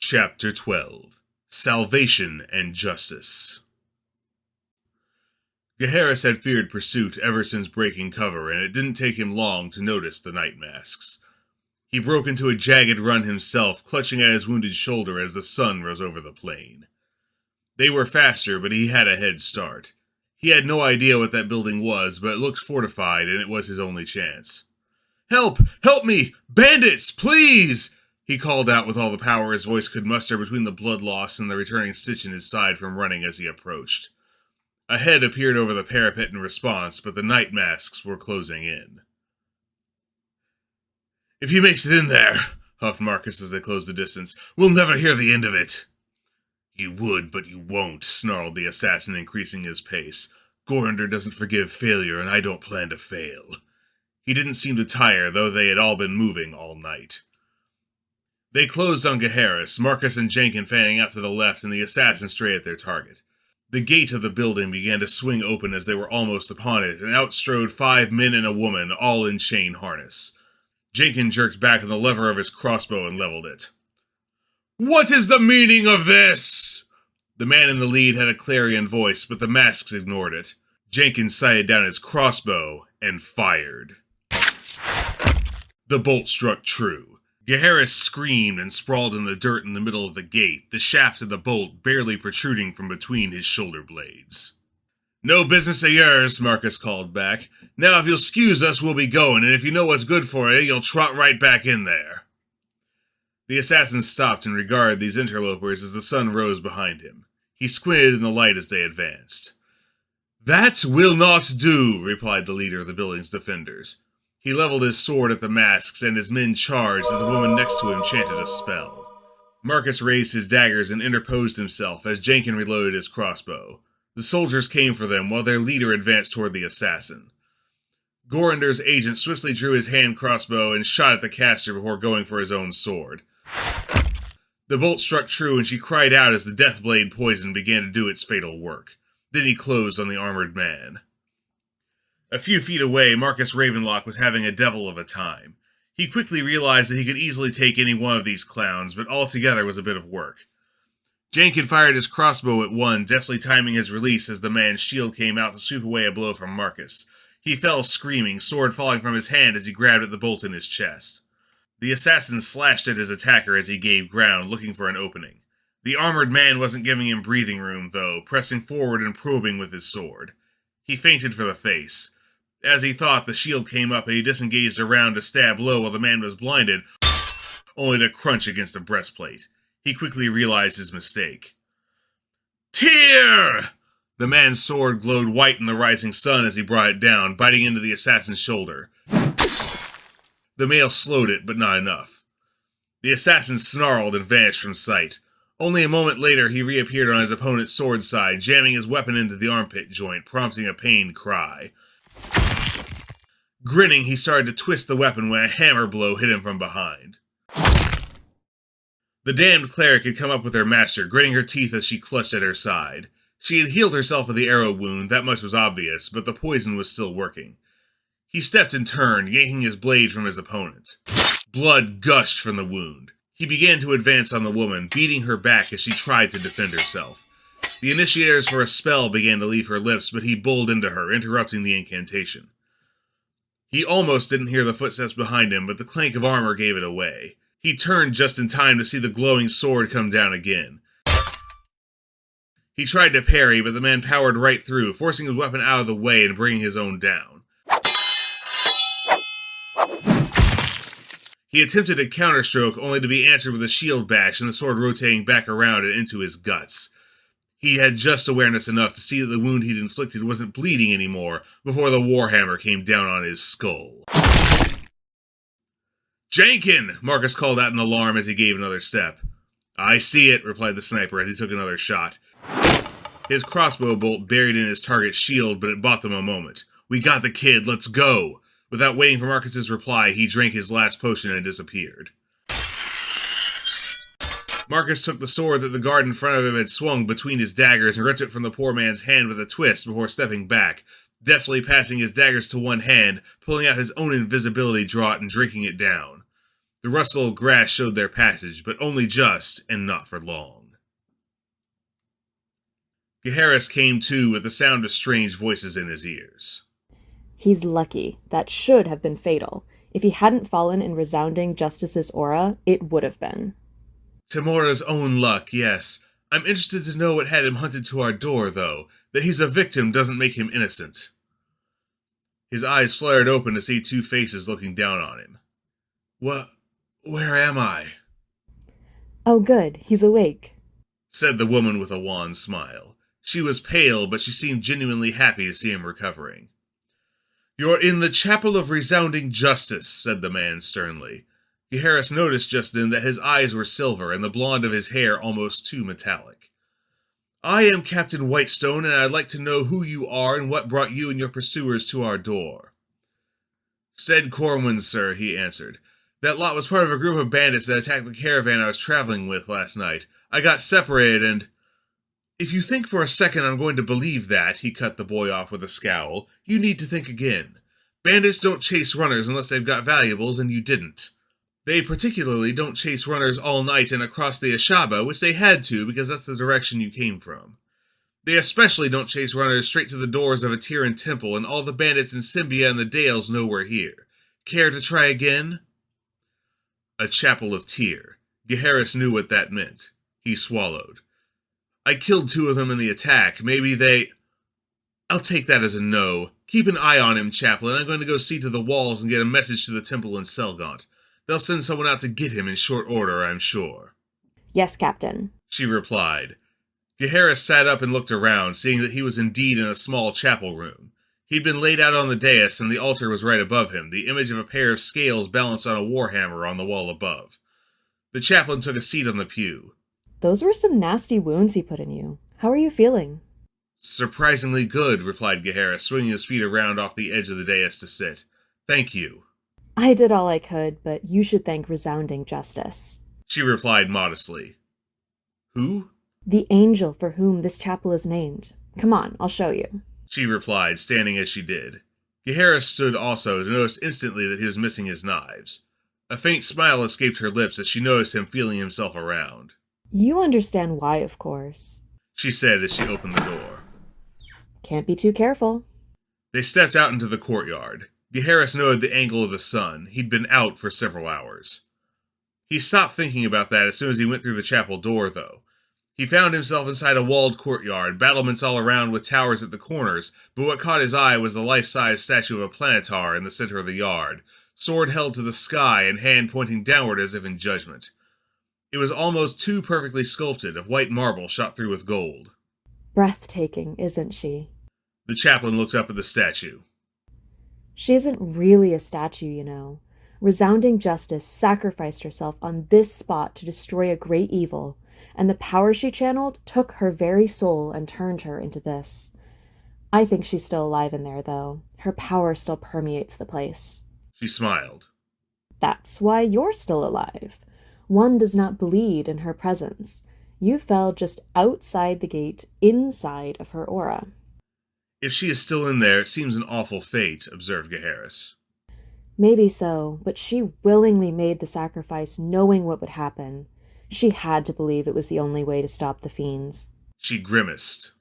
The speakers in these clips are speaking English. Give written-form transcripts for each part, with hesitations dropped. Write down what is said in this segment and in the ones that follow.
Chapter 12 Salvation and Justice. Gaheris had feared pursuit ever since breaking cover, and it didn't take him long to notice the night masks. He broke into a jagged run himself, clutching at his wounded shoulder as the sun rose over the plain. They were faster, but he had a head start. He had no idea what that building was, but it looked fortified, and it was his only chance. "Help! Help me! Bandits, please!" He called out with all the power his voice could muster between the blood loss and the returning stitch in his side from running as he approached. A head appeared over the parapet in response, but the night masks were closing in. "If he makes it in there," huffed Marcus as they closed the distance, "we'll never hear the end of it." "You would, but you won't," snarled the assassin, increasing his pace. "Gorinder doesn't forgive failure, and I don't plan to fail." He didn't seem to tire, though they had all been moving all night. They closed on Gaheris, Marcus and Jenkins fanning out to the left and the assassin straight at their target. The gate of the building began to swing open as they were almost upon it, and out strode 5 men and a woman, all in chain harness. Jenkins jerked back on the lever of his crossbow and leveled it. "What is the meaning of this?" The man in the lead had a clarion voice, but the masks ignored it. Jenkins sighted down his crossbow and fired. The bolt struck true. Gaheris screamed and sprawled in the dirt in the middle of the gate, the shaft of the bolt barely protruding from between his shoulder blades. "No business of yours," Marcus called back. "Now if you'll excuse us, we'll be going, and if you know what's good for you, you'll trot right back in there." The assassin stopped and regarded these interlopers as the sun rose behind him. He squinted in the light as they advanced. "That will not do," replied the leader of the building's defenders. He leveled his sword at the masks, and his men charged as the woman next to him chanted a spell. Marcus raised his daggers and interposed himself as Jenkins reloaded his crossbow. The soldiers came for them, while their leader advanced toward the assassin. Gorinder's agent swiftly drew his hand crossbow and shot at the caster before going for his own sword. The bolt struck true, and she cried out as the deathblade poison began to do its fatal work. Then he closed on the armored man. A few feet away, Marcus Ravenlock was having a devil of a time. He quickly realized that he could easily take any one of these clowns, but altogether was a bit of work. Jenkins fired his crossbow at one, deftly timing his release as the man's shield came out to sweep away a blow from Marcus. He fell screaming, sword falling from his hand as he grabbed at the bolt in his chest. The assassin slashed at his attacker as he gave ground, looking for an opening. The armored man wasn't giving him breathing room, though, pressing forward and probing with his sword. He feinted for the face. As he thought, the shield came up and he disengaged around to stab low while the man was blinded, only to crunch against the breastplate. He quickly realized his mistake. "Tear!" The man's sword glowed white in the rising sun as he brought it down, biting into the assassin's shoulder. The male slowed it, but not enough. The assassin snarled and vanished from sight. Only a moment later, he reappeared on his opponent's sword side, jamming his weapon into the armpit joint, prompting a pained cry. Grinning, he started to twist the weapon when a hammer blow hit him from behind. The damned cleric had come up with her master, gritting her teeth as she clutched at her side. She had healed herself of the arrow wound, that much was obvious, but the poison was still working. He stepped and turned, yanking his blade from his opponent. Blood gushed from the wound. He began to advance on the woman, beating her back as she tried to defend herself. The initiators for a spell began to leave her lips, but he bowled into her, interrupting the incantation. He almost didn't hear the footsteps behind him, but the clank of armor gave it away. He turned just in time to see the glowing sword come down again. He tried to parry, but the man powered right through, forcing his weapon out of the way and bringing his own down. He attempted a counterstroke, only to be answered with a shield bash and the sword rotating back around and into his guts. He had just awareness enough to see that the wound he'd inflicted wasn't bleeding anymore before the warhammer came down on his skull. "Jenkins!" Marcus called out in alarm as he gave another step. "I see it," replied the sniper as he took another shot. His crossbow bolt buried in his target's shield, but it bought them a moment. "We got the kid, let's go!" Without waiting for Marcus's reply, he drank his last potion and disappeared. Marcus took the sword that the guard in front of him had swung between his daggers and ripped it from the poor man's hand with a twist before stepping back, deftly passing his daggers to one hand, pulling out his own invisibility draught and drinking it down. The rustle of grass showed their passage, but only just, and not for long. Gaheris came to with the sound of strange voices in his ears. He's lucky. That should have been fatal. If he hadn't fallen in resounding Justice's aura, it would have been. Timora's own luck, yes. I'm interested to know what had him hunted to our door, though. That he's a victim doesn't make him innocent. His eyes flared open to see two faces looking down on him. Where am I? Oh good, he's awake, said the woman with a wan smile. She was pale, but she seemed genuinely happy to see him recovering. You're in the Chapel of Resounding Justice, said the man sternly. Gaheris noticed just then that his eyes were silver and the blonde of his hair almost too metallic. I am Captain Whitestone, and I'd like to know who you are and what brought you and your pursuers to our door. Stead Corwin, sir, he answered. That lot was part of a group of bandits that attacked the caravan I was traveling with last night. I got separated and... If you think for a second I'm going to believe that, he cut the boy off with a scowl, you need to think again. Bandits don't chase runners unless they've got valuables, and you didn't. They particularly don't chase runners all night and across the Ashaba, which they had to because that's the direction you came from. They especially don't chase runners straight to the doors of a Tyran temple, and all the bandits in Symbia and the Dales know we're here. Care to try again? A chapel of Tyr. Gaheris knew what that meant. He swallowed. I killed two of them in the attack. Maybe they... I'll take that as a no. Keep an eye on him, Chaplain. I'm going to go see to the walls and get a message to the temple in Selgaunt. They'll send someone out to get him in short order, I'm sure. Yes, Captain, she replied. Gaheris sat up and looked around, seeing that he was indeed in a small chapel room. He'd been laid out on the dais, and the altar was right above him, the image of a pair of scales balanced on a warhammer on the wall above. The chaplain took a seat on the pew. Those were some nasty wounds he put in you. How are you feeling? Surprisingly good, replied Gaheris, swinging his feet around off the edge of the dais to sit. Thank you. I did all I could, but you should thank Resounding Justice, she replied modestly. Who? The angel for whom this chapel is named. Come on, I'll show you, she replied, standing as she did. Gaheris stood also to notice instantly that he was missing his knives. A faint smile escaped her lips as she noticed him feeling himself around. You understand why, of course, she said as she opened the door. Can't be too careful. They stepped out into the courtyard. Gaheris noted the angle of the sun. He'd been out for several hours. He stopped thinking about that as soon as he went through the chapel door, though. He found himself inside a walled courtyard, battlements all around with towers at the corners, but what caught his eye was the life-size statue of a planetar in the center of the yard, sword held to the sky and hand pointing downward as if in judgment. It was almost too perfectly sculpted, of white marble shot through with gold. Breathtaking, isn't she? The chaplain looked up at the statue. She isn't really a statue, you know. Resounding Justice sacrificed herself on this spot to destroy a great evil, and the power she channeled took her very soul and turned her into this. I think she's still alive in there, though. Her power still permeates the place. She smiled. That's why you're still alive. One does not bleed in her presence. You fell just outside the gate, inside of her aura. If she is still in there, it seems an awful fate, observed Gaheris. Maybe so, but she willingly made the sacrifice knowing what would happen. She had to believe it was the only way to stop the fiends. She grimaced.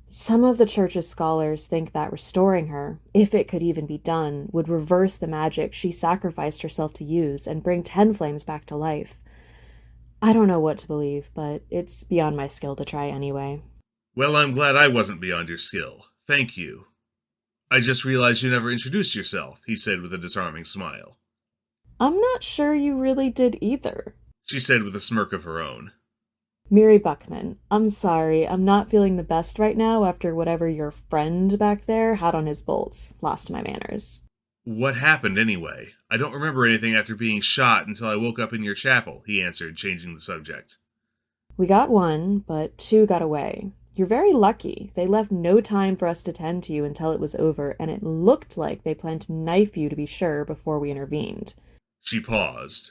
Some of the church's scholars think that restoring her, if it could even be done, would reverse the magic she sacrificed herself to use and bring Ten Flames back to life. I don't know what to believe, but it's beyond my skill to try anyway. Well, I'm glad I wasn't beyond your skill. Thank you. I just realized you never introduced yourself, he said with a disarming smile. I'm not sure you really did either, she said with a smirk of her own. Miri Buckman, I'm sorry, I'm not feeling the best right now after whatever your friend back there had on his bolts. Lost my manners. What happened anyway? I don't remember anything after being shot until I woke up in your chapel, he answered, changing the subject. We got one, but two got away. You're very lucky. They left no time for us to tend to you until it was over, and it looked like they planned to knife you to be sure before we intervened. She paused.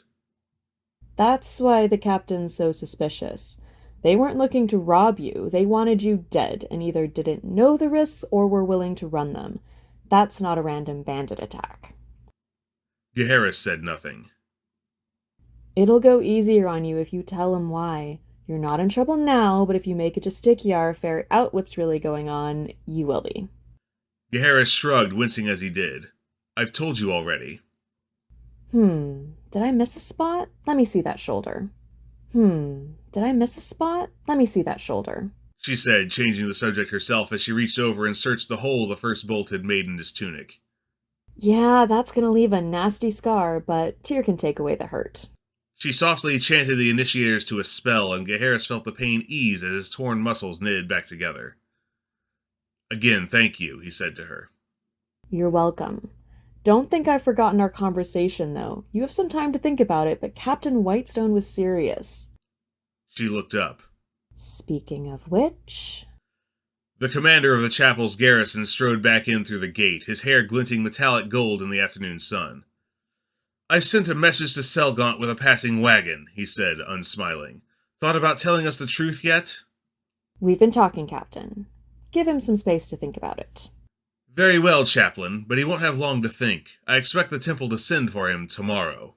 That's why the captain's so suspicious. They weren't looking to rob you. They wanted you dead and either didn't know the risks or were willing to run them. That's not a random bandit attack. Gaheris said nothing. It'll go easier on you if you tell him why. You're not in trouble now, but if you make it to Stikyar, ferret out what's really going on, you will be. Gaheris shrugged, wincing as he did. I've told you already. Did I miss a spot? Let me see that shoulder. Did I miss a spot? Let me see that shoulder. She said, changing the subject herself as she reached over and searched the hole the first bolt had made in his tunic. Yeah, that's gonna leave a nasty scar, but Tyr can take away the hurt. She softly chanted the initiators to a spell, and Gaheris felt the pain ease as his torn muscles knitted back together. Again, thank you, he said to her. You're welcome. Don't think I've forgotten our conversation, though. You have some time to think about it, but Captain Whitestone was serious. She looked up. Speaking of which... The commander of the chapel's garrison strode back in through the gate, his hair glinting metallic gold in the afternoon sun. I've sent a message to Selgaunt with a passing wagon, he said, unsmiling. Thought about telling us the truth yet? We've been talking, Captain. Give him some space to think about it. Very well, Chaplain, but he won't have long to think. I expect the temple to send for him tomorrow.